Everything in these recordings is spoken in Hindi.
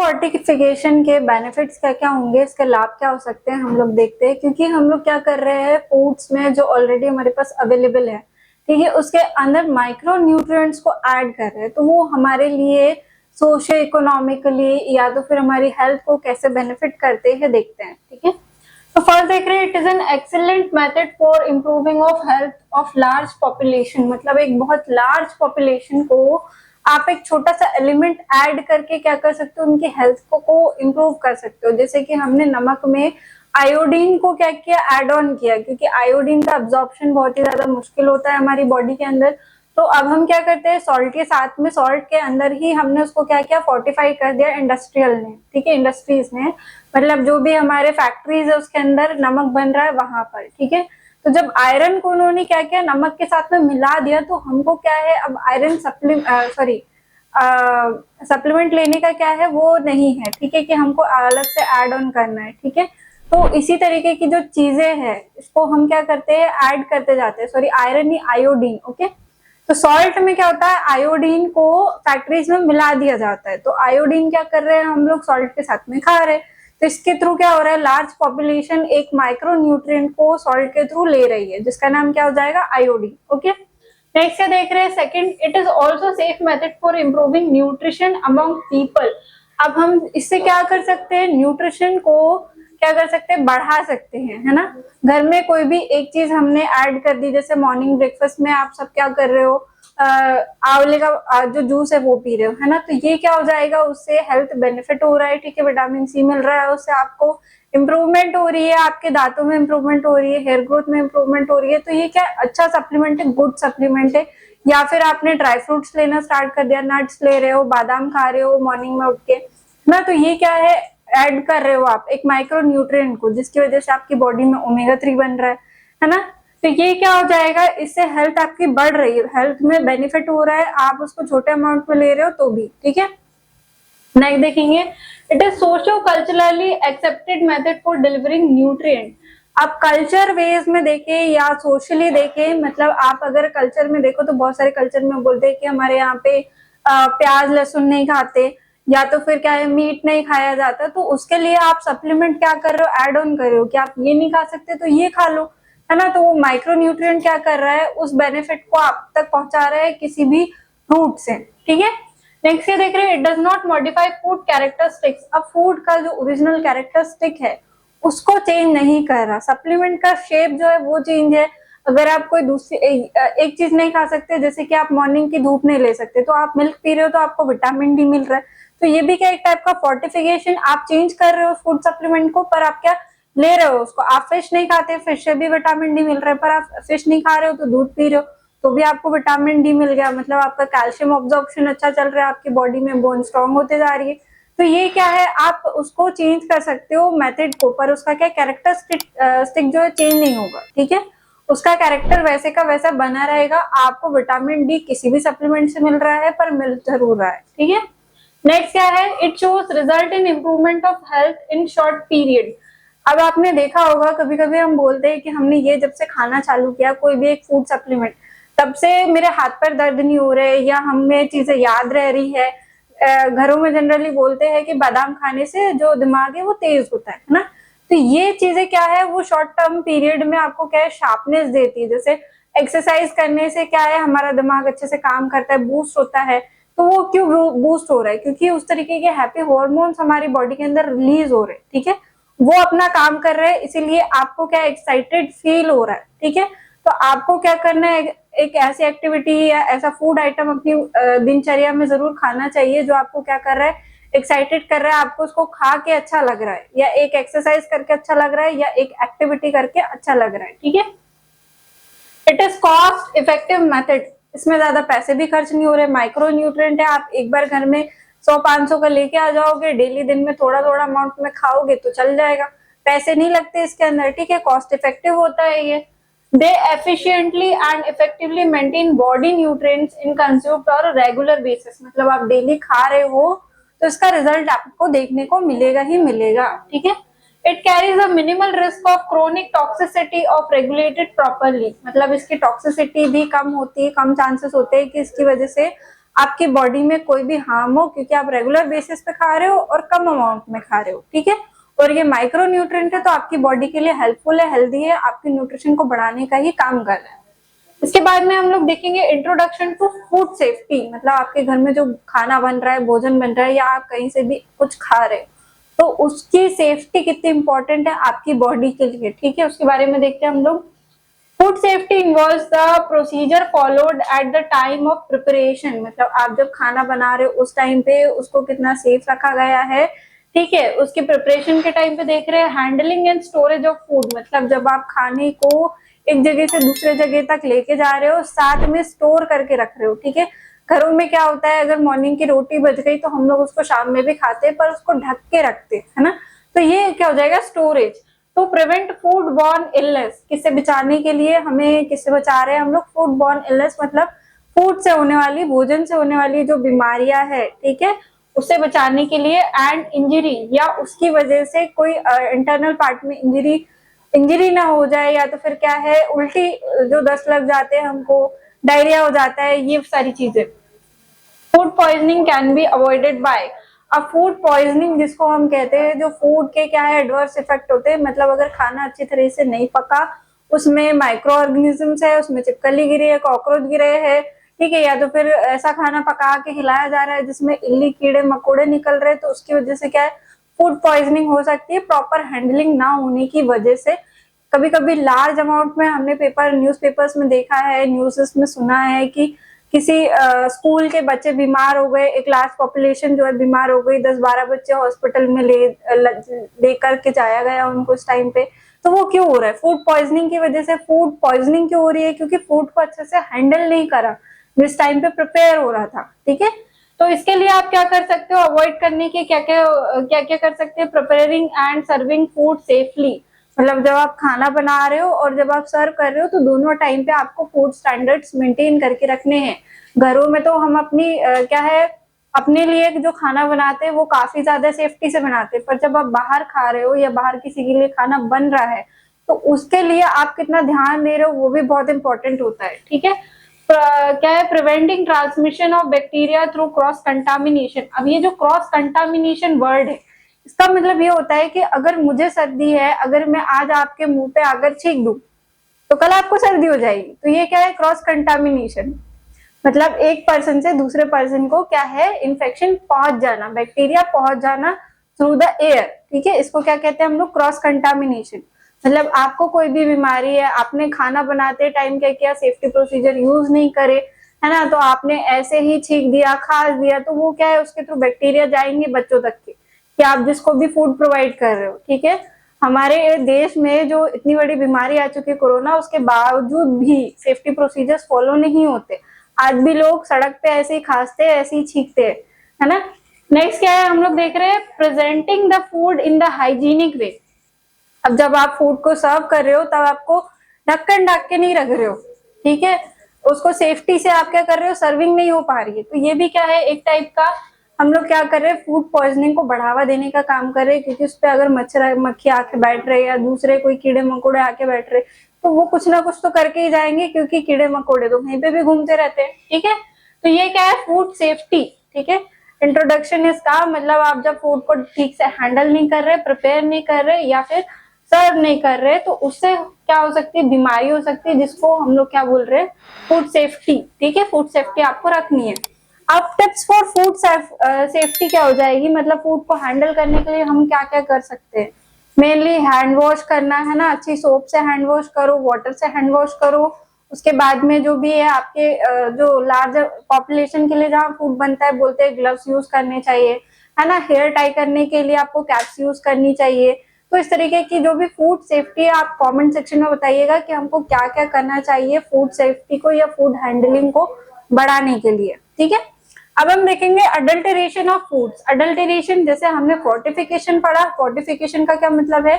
फोर्टिफिकेशन के बेनिफिट्स क्या क्या होंगे, इसके लाभ क्या हो सकते हैं, हम लोग देखते हैं। क्योंकि हम लोग क्या कर रहे हैं, फूड्स में जो ऑलरेडी हमारे पास अवेलेबल है, ठीक है, उसके अंदर माइक्रो न्यूट्रिएंट्स को ऐड कर रहे हैं, तो वो हमारे लिए सोशो इकोनॉमिकली या तो फिर हमारी हेल्थ को कैसे बेनिफिट करते हैं देखते हैं। ठीक है, तो फर्स्ट देख रहे हैं, it is an excellent method for improving of health of large population. मतलब एक बहुत लार्ज पॉपुलेशन को आप एक छोटा सा एलिमेंट ऐड करके क्या कर सकते हो, उनकी हेल्थ को इम्प्रूव कर सकते हो। जैसे कि हमने नमक में आयोडीन को क्या किया, ऐड ऑन किया, क्योंकि आयोडीन का अब्जॉर्प्शन बहुत ही ज्यादा मुश्किल होता है हमारी बॉडी के अंदर। तो अब हम क्या करते हैं, सॉल्ट के साथ में, सॉल्ट के अंदर ही हमने उसको क्या किया, फोर्टिफाई कर दिया इंडस्ट्रियल ने, ठीक है, इंडस्ट्रीज ने, मतलब जो भी हमारे फैक्ट्रीज है उसके अंदर नमक बन रहा है वहां पर। ठीक है, तो जब आयरन को उन्होंने क्या किया, नमक के साथ में मिला दिया, तो हमको क्या है, अब आयरन सप्लीमेंट लेने का क्या है, वो नहीं है। ठीक है, कि हमको अलग से ऐड ऑन करना है। ठीक है, तो इसी तरीके की जो चीजें हैं, इसको हम क्या करते हैं, ऐड करते जाते हैं। सॉरी, आयरन नहीं, आयोडीन। ओके, तो सॉल्ट में क्या होता है, आयोडीन को फैक्ट्रीज में मिला दिया जाता है, तो आयोडीन क्या कर रहे हैं, हम लोग सॉल्ट के साथ में खा रहे हैं। तो इसके थ्रू क्या हो रहा है, लार्ज पॉपुलेशन एक माइक्रो न्यूट्रिएंट को सॉल्ट के थ्रू ले रही है, जिसका नाम क्या हो जाएगा, आयोडीन। ओके, नेक्स्ट क्या देख रहे हैं, second, it is also safe method for improving nutrition among people. अब हम इससे क्या कर सकते हैं, न्यूट्रिशन को क्या कर सकते हैं, बढ़ा सकते हैं, है ना। घर में कोई भी एक चीज हमने ऐड कर दी, जैसे मॉर्निंग ब्रेकफास्ट में आप सब क्या कर रहे हो, आंवले का जो जूस है वो पी रहे हो, है ना। तो ये क्या हो जाएगा, उससे हेल्थ बेनिफिट हो रहा है। ठीक है, विटामिन सी मिल रहा है, उससे आपको इंप्रूवमेंट हो रही है, आपके दांतों में इंप्रूवमेंट हो रही है, हेयर ग्रोथ में इंप्रूवमेंट हो रही है। तो ये क्या अच्छा सप्लीमेंट है, गुड सप्लीमेंट है। या फिर आपने ड्राई फ्रूट्स लेना स्टार्ट कर दिया, नट्स ले रहे हो, बादाम खा रहे हो मॉर्निंग में उठ के ना, तो ये क्या है, ऐड कर रहे हो आप एक माइक्रो न्यूट्रिएंट को, जिसकी वजह से आपकी बॉडी में ओमेगा 3 बन रहा है ना। तो ये क्या हो जाएगा, इससे हेल्थ आपकी बढ़ रही है, हेल्थ में बेनिफिट हो रहा है, आप उसको छोटे अमाउंट में ले रहे हो तो भी। ठीक है, नेक्स्ट देखेंगे, it is socio culturally accepted method for delivering nutrient. आप कल्चर वेज में देखें या सोशली देखें, मतलब आप अगर कल्चर में देखो तो बहुत सारे कल्चर में बोलते हैं कि हमारे यहाँ पे प्याज लहसुन नहीं खाते, या तो फिर क्या है, मीट नहीं खाया जाता। तो उसके लिए आप सप्लीमेंट क्या कर रहे हो, ऐड ऑन कर रहे हो कि आप ये नहीं खा सकते तो ये खा लो, है ना। तो वो माइक्रो न्यूट्रिएंट क्या कर रहा है, उस बेनिफिट को आप तक पहुंचा रहा है किसी भी फ्रूट से। ठीक है, नेक्स्ट ये देख रहे हैं, it does not modify food characteristics. अब फूड का जो ओरिजिनल कैरेक्टरिस्टिक है उसको चेंज नहीं कर रहा, सप्लीमेंट का शेप जो है वो चेंज है। अगर आप कोई दूसरी एक चीज नहीं खा सकते, जैसे कि आप मॉर्निंग की धूप नहीं ले सकते, तो आप मिल्क पी रहे हो तो आपको विटामिन डी मिल रहा है। तो ये भी क्या एक टाइप का फोर्टिफिकेशन, आप चेंज कर रहे हो फूड सप्लीमेंट को, पर आप क्या ले रहे हो उसको। आप फिश नहीं खाते, फिश से भी विटामिन डी मिल रहा है, पर आप फिश नहीं खा रहे हो तो दूध पी रहे हो तो भी आपको विटामिन डी मिल गया। मतलब आपका कैल्शियम ऑब्जॉर्प्शन अच्छा चल रहा है, आपकी बॉडी में बोन स्ट्रांग होते जा रही है। तो ये क्या है, आप उसको चेंज कर सकते हो मेथड को, पर उसका क्या कैरेक्टरिस्टिक जो है चेंज नहीं होगा। ठीक है, उसका कैरेक्टर वैसे का वैसा बना रहेगा। आपको विटामिन डी किसी भी सप्लीमेंट से मिल रहा है, पर मिल जरूर रहा है। ठीक है, नेक्स्ट क्या है, it shows result in improvement of health in short period. अब आपने देखा होगा, कभी कभी हम बोलते हैं कि हमने ये जब से खाना चालू किया कोई भी एक फूड सप्लीमेंट, तब से मेरे हाथ पैर दर्द नहीं हो रहे, या हमें चीजें याद रह रही है। घरों में जनरली बोलते हैं कि बादाम खाने से जो दिमाग है वो तेज होता है ना। तो ये चीजें क्या है, वो शॉर्ट टर्म पीरियड में आपको क्या है, शार्पनेस देती है। जैसे एक्सरसाइज करने से क्या है, हमारा दिमाग अच्छे से काम करता है, बूस्ट होता है। तो वो क्यों बूस्ट हो रहा है, क्योंकि उस तरीके के हैप्पी हॉर्मोन्स हमारी बॉडी के अंदर रिलीज हो रहे हैं। ठीक है, वो अपना काम कर रहे हैं, इसीलिए आपको क्या एक्साइटेड फील हो रहा है। ठीक है, तो आपको क्या करना है, एक ऐसी एक्टिविटी या ऐसा फूड आइटम अपनी दिनचर्या में जरूर खाना चाहिए जो आपको क्या कर रहा है, एक्साइटेड कर रहा है, आपको उसको खा के अच्छा लग रहा है, या एक एक्सरसाइज करके अच्छा लग रहा है, या एक एक्टिविटी करके अच्छा लग रहा है। ठीक है, it is cost effective method, इसमें ज्यादा पैसे भी खर्च नहीं हो रहे, माइक्रो न्यूट्रिएंट है। आप एक बार घर में 100-500 का लेके आ जाओगे, डेली दिन में थोड़ा थोड़ा अमाउंट में खाओगे तो चल जाएगा, पैसे नहीं लगते इसके अंदर। ठीक है, कॉस्ट इफेक्टिव होता है ये। They efficiently and effectively maintain body nutrients in consumed और रेगुलर बेसिस। मतलब आप डेली खा रहे हो तो इसका रिजल्ट आपको देखने को मिलेगा ही मिलेगा। ठीक है, it carries a minimal risk of chronic toxicity of regulated properly. मतलब इसकी टॉक्सिसिटी भी कम होती है, कम चांसेस होते हैं कि इसकी वजह से आपकी बॉडी में कोई भी हार्म हो, क्योंकि आप रेगुलर बेसिस पे खा रहे हो और कम अमाउंट में खा रहे हो, ठीक है। और ये माइक्रो न्यूट्रिएंट है तो आपकी बॉडी के लिए हेल्पफुल है, हेल्दी है, आपके न्यूट्रिशन को बढ़ाने का ही काम कर रहा है। इसके बाद में हम लोग देखेंगे इंट्रोडक्शन टू फूड सेफ्टी, मतलब आपके घर में जो खाना बन रहा है, भोजन बन रहा है, या आप कहीं से भी कुछ खा रहे हो तो उसकी सेफ्टी कितनी इंपॉर्टेंट है आपकी बॉडी के लिए, ठीक है, उसके बारे में देखते हैं हम लोग। Food safety involves the procedure followed at the time of preparation, मतलब आप जब खाना बना रहे हो उस टाइम पे उसको कितना सेफ रखा गया है, ठीक है। उसके प्रिपरेशन के टाइम पे देख रहे हैं handling and storage of food, मतलब जब आप खाने को एक जगह से दूसरे जगह तक लेके जा रहे हो, साथ में स्टोर करके रख रहे हो, ठीक है। घरों में क्या होता है, अगर मॉर्निंग की रोटी बच गई तो हम लोग उसको शाम में भी खाते हैं, पर उसको ढक के रखते हैं, है ना। तो ये क्या हो जाएगा, स्टोरेज। तो प्रिवेंट फूड बॉर्न इलनेस, किससे बचाने के लिए, हमें किससे बचा रहे हैं हम लोग, फूड बॉर्न इलनेस, मतलब फूड से होने वाली, भोजन से होने वाली जो बीमारियां है, ठीक है, उससे बचाने के लिए। एंड इंजरी, या उसकी वजह से कोई इंटरनल पार्ट में इंजरी ना हो जाए, या तो फिर क्या है, उल्टी जो दस्त लग जाते हैं हमको, डायरिया हो जाता है, ये सारी चीजें। Food poisoning can be avoided by, अब फूड पॉइजनिंग जिसको हम कहते हैं, जो फूड के क्या है एडवर्स इफेक्ट होते हैं, मतलब अगर खाना अच्छी तरह से नहीं पका, उसमें माइक्रो ऑर्गेनिजम्स है, उसमें चिपकली गिरी है, कॉकरोच गिरे हैं, ठीक है, या तो फिर ऐसा खाना पका के खिलाया जा रहा है जिसमें इल्ली कीड़े मकोड़े निकल रहे हैं, तो उसकी वजह से क्या है, फूड पॉइजनिंग हो सकती है, प्रॉपर हैंडलिंग ना होने की वजह से। कभी कभी लार्ज अमाउंट में हमने न्यूज़पेपर्स में देखा है, न्यूज़ में सुना है कि किसी स्कूल के बच्चे बीमार हो गए, एक लार्ज पॉपुलेशन जो है बीमार हो गई, 10-12 बच्चे हॉस्पिटल में ले करके जाया गया उनको उस टाइम पे। तो वो क्यों हो रहा है, फूड पॉइजनिंग की वजह से। फूड पॉइजनिंग क्यों हो रही है, क्योंकि फूड को अच्छे से हैंडल नहीं करा जिस टाइम पे प्रिपेयर हो रहा था, ठीक है। तो इसके लिए आप क्या कर सकते हो, अवॉइड करने के क्या क्या कर सकते हैं, preparing and serving food safely, मतलब जब आप खाना बना रहे हो और जब आप सर्व कर रहे हो तो दोनों टाइम पे आपको फूड स्टैंडर्ड्स मेंटेन करके रखने हैं। घरों में तो हम अपनी क्या है, अपने लिए जो खाना बनाते हैं वो काफी ज्यादा सेफ्टी से बनाते हैं, पर जब आप बाहर खा रहे हो या बाहर किसी के लिए खाना बन रहा है तो उसके लिए आप कितना ध्यान दे रहे हो वो भी बहुत इंपॉर्टेंट होता है, ठीक है। क्या है, preventing transmission of bacteria through cross contamination. अब ये जो क्रॉस कंटामिनेशन वर्ड है, इसका मतलब ये होता है कि अगर मुझे सर्दी है, अगर मैं आज आपके मुंह पे आकर छींक दूं तो कल आपको सर्दी हो जाएगी, तो ये क्या है, क्रॉस कंटामिनेशन, मतलब एक पर्सन से दूसरे पर्सन को क्या है, इन्फेक्शन पहुंच जाना, बैक्टीरिया पहुंच जाना थ्रू द एयर, ठीक है। इसको क्या कहते हैं हम लोग, क्रॉस कंटामिनेशन। मतलब आपको कोई भी बीमारी है, आपने खाना बनाते टाइम क्या किया, सेफ्टी प्रोसीजर यूज नहीं करे, है ना, तो आपने ऐसे ही छींक दिया, खास दिया, तो वो क्या है, उसके थ्रू बैक्टीरिया जाएंगे बच्चों तक के, कि आप जिसको भी फूड प्रोवाइड कर रहे हो, ठीक है। हमारे देश में जो इतनी बड़ी बीमारी आ चुकी है कोरोना, उसके बावजूद भी सेफ्टी प्रोसीजर्स फॉलो नहीं होते। आज भी लोग सड़क पे ऐसे ही खांसते हैं, ऐसे ही छींकते हैं, है ना। नेक्स्ट क्या है, हम लोग देख रहे हैं presenting the food in the hygienic way. अब जब आप फूड को सर्व कर रहे हो तब आपको ढक्कन ढक के नहीं रख रहे हो, ठीक है, उसको सेफ्टी से आप क्या कर रहे हो, सर्विंग नहीं हो पा रही है, तो ये भी क्या है, एक टाइप का हम लोग क्या कर रहे हैं, फूड पॉइजनिंग को बढ़ावा देने का काम कर रहे हैं, क्योंकि उस पर अगर मच्छर मक्खी आके बैठ रहे या दूसरे कोई कीड़े मकोड़े आके बैठ रहे तो वो कुछ ना कुछ तो करके ही जाएंगे, क्योंकि कीड़े मकोड़े तो कहीं पे भी घूमते रहते हैं, ठीक है। तो ये क्या है, फूड सेफ्टी, ठीक है। इंट्रोडक्शन इसका मतलब आप जब फूड को ठीक से हैंडल नहीं कर रहे, प्रिपेयर नहीं कर रहे या फिर सर्व नहीं कर रहे, तो उससे क्या हो सकती है, बीमारी हो सकती है, जिसको हम लोग क्या बोल रहे हैं, फूड सेफ्टी, ठीक है। फूड सेफ्टी आपको रखनी है। अब टिप्स फॉर फूड सेफ्टी क्या हो जाएगी, मतलब फूड को हैंडल करने के लिए हम क्या क्या कर सकते हैं। मेनली हैंड वॉश करना है ना, अच्छी सोप से हैंड वॉश करो, वाटर से हैंड वॉश करो। उसके बाद में जो भी है आपके जो लार्ज पॉपुलेशन के लिए जहाँ फूड बनता है, बोलते हैं ग्लव्स यूज करने चाहिए, है ना। हेयर टाई करने के लिए आपको कैप्स यूज करनी चाहिए। तो इस तरीके की जो भी फूड सेफ्टी है, आप कमेंट सेक्शन में बताइएगा कि हमको क्या क्या करना चाहिए फूड सेफ्टी को या फूड हैंडलिंग को बढ़ाने के लिए, ठीक है। अब हम देखेंगे अडल्टरेशन ऑफ फूड्स। अडल्टरेशन, जैसे हमने फोर्टिफिकेशन पढ़ा, फोर्टिफिकेशन का क्या मतलब है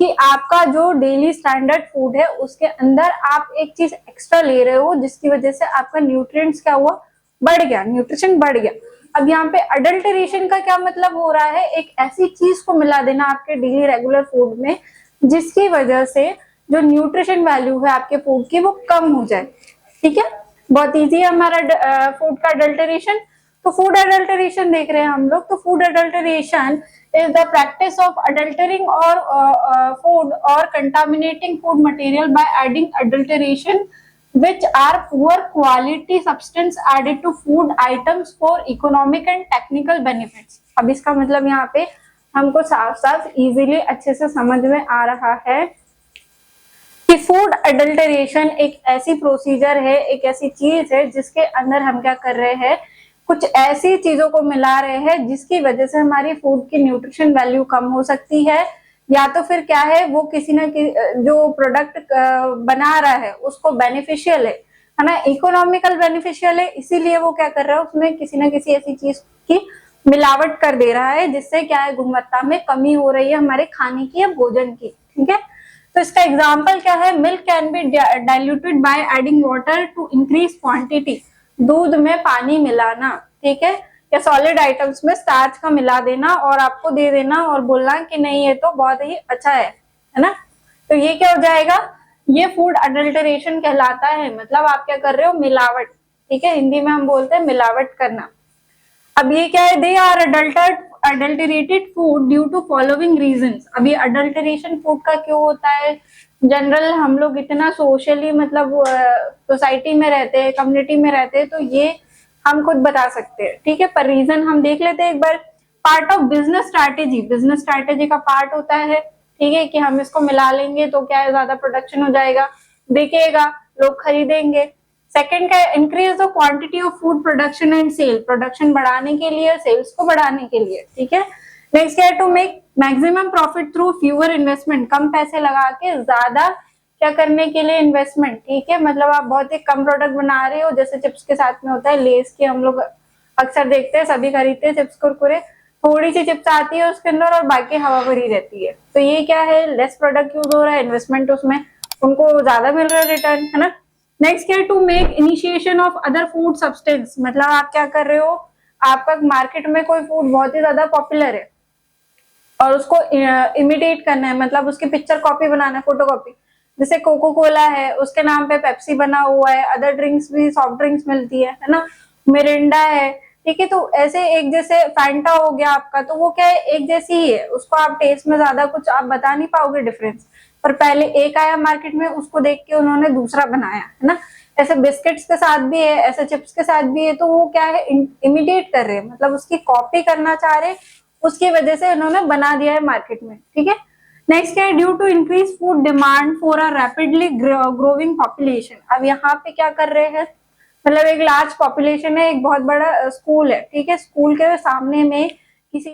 कि आपका जो डेली स्टैंडर्ड फूड है उसके अंदर आप एक चीज एक्स्ट्रा ले रहे हो, जिसकी वजह से आपका न्यूट्रिएंट्स क्या हुआ, बढ़ गया, न्यूट्रिशन बढ़ गया। अब यहाँ पे अडल्टरेशन का क्या मतलब हो रहा है, एक ऐसी चीज को मिला देना आपके डेली रेगुलर फूड में जिसकी वजह से जो न्यूट्रिशन वैल्यू है आपके फूड की वो कम हो जाए, ठीक है। बहुत इजी है हमारा फूड का अडल्टरेशन। तो फूड अडल्टरेशन देख रहे हैं हम लोग। तो food adulteration is the practice of adulterating और फूड और contaminating food material by adding adulteration which are poor quality substance added to food items for economic and technical benefits। अब इसका मतलब यहाँ पे हमको साफ साफ इजीली अच्छे से समझ में आ रहा है कि फूड अडल्टरेशन एक ऐसी प्रोसीजर है, एक ऐसी चीज है जिसके अंदर हम क्या कर रहे हैं, कुछ ऐसी चीजों को मिला रहे हैं जिसकी वजह से हमारी फूड की न्यूट्रिशन वैल्यू कम हो सकती है, या तो फिर क्या है वो किसी ना जो प्रोडक्ट बना रहा है उसको बेनिफिशियल है ना, इकोनॉमिकल बेनिफिशियल है, इसीलिए वो क्या कर रहा है उसमें किसी ना किसी ऐसी चीज की मिलावट कर दे रहा है जिससे क्या है गुणवत्ता में कमी हो रही है हमारे खाने की या भोजन की। ठीक है, तो इसका एग्जाम्पल क्या है, milk can be diluted by adding water to increase quantity, दूध में पानी मिलाना, ठीक है, या सॉलिड आइटम्स में स्टार्च का मिला देना और आपको दे देना और बोलना कि नहीं ये तो बहुत ही अच्छा है ना, तो ये क्या हो जाएगा, ये फूड अडल्टरेशन कहलाता है। मतलब आप क्या कर रहे हो, मिलावट। ठीक है, हिंदी में हम बोलते हैं मिलावट करना। अब ये क्या है, they are adulterated food due to following reasons. अब ये अडल्टरेशन फूड का क्यों होता है, जनरल हम लोग इतना सोशली मतलब सोसाइटी में रहते हैं, कम्युनिटी में रहते हैं, तो ये हम खुद बता सकते हैं। ठीक है, पर रीजन हम देख लेते हैं एक बार। Part of business strategy, business strategy का पार्ट होता है, ठीक है, कि हम इसको मिला लेंगे तो क्या है ज्यादा प्रोडक्शन हो जाएगा, बिकेगा, लोग खरीदेंगे। सेकंड का increase the quantity of food production and sell, production बढ़ाने के लिए, सेल्स को बढ़ाने के लिए। ठीक है, नेक्स्ट क्या है, to make maximum profit through fewer investment, कम पैसे लगा के ज्यादा क्या करने के लिए, इन्वेस्टमेंट। ठीक है, मतलब आप बहुत ही कम प्रोडक्ट बना रहे हो, जैसे चिप्स के साथ में होता है, लेस की हम लोग अक्सर देखते हैं, सभी खरीदते हैं चिप्स कुरकुरे, थोड़ी सी चिप्स आती है उसके अंदर और बाकी हवा भरी रहती है, तो ये क्या है, लेस प्रोडक्ट यूज हो रहा है, इन्वेस्टमेंट उसमें उनको ज्यादा मिल रहा है रिटर्न, है ना। नेक्स्ट क्या है, to make initiation of other food substance, मतलब आप क्या कर रहे हो, आपका मार्केट में कोई फूड बहुत ही ज्यादा पॉपुलर है और उसको इमिटेट करना है, मतलब उसकी पिक्चर कॉपी बनाना है, फोटो कॉपी। जैसे कोको कोला है, उसके नाम पे पेप्सी बना हुआ है, अदर ड्रिंक्स भी, सॉफ्ट ड्रिंक्स मिलती है ना, मिरिंडा है। ठीक है, तो ऐसे एक जैसे फैंटा हो गया आपका, तो वो क्या है, एक जैसी ही है, उसको आप टेस्ट में ज्यादा कुछ आप बता नहीं पाओगे डिफरेंस, पर पहले एक आया मार्केट में, उसको देख के उन्होंने दूसरा बनाया, है ना। ऐसे बिस्किट्स के साथ भी है, ऐसे चिप्स के साथ भी है, तो वो क्या है, इमिटेट कर रहे हैं, मतलब उसकी कॉपी करना चाह रहे, उसकी वजह से उन्होंने बना दिया है मार्केट में। ठीक है, नेक्स्ट क्या है, due to increase food demand for a rapidly growing population. अब यहाँ पे क्या कर रहे हैं, मतलब एक लार्ज पॉपुलेशन है, एक बहुत बड़ा स्कूल है, ठीक है, स्कूल के सामने में किसी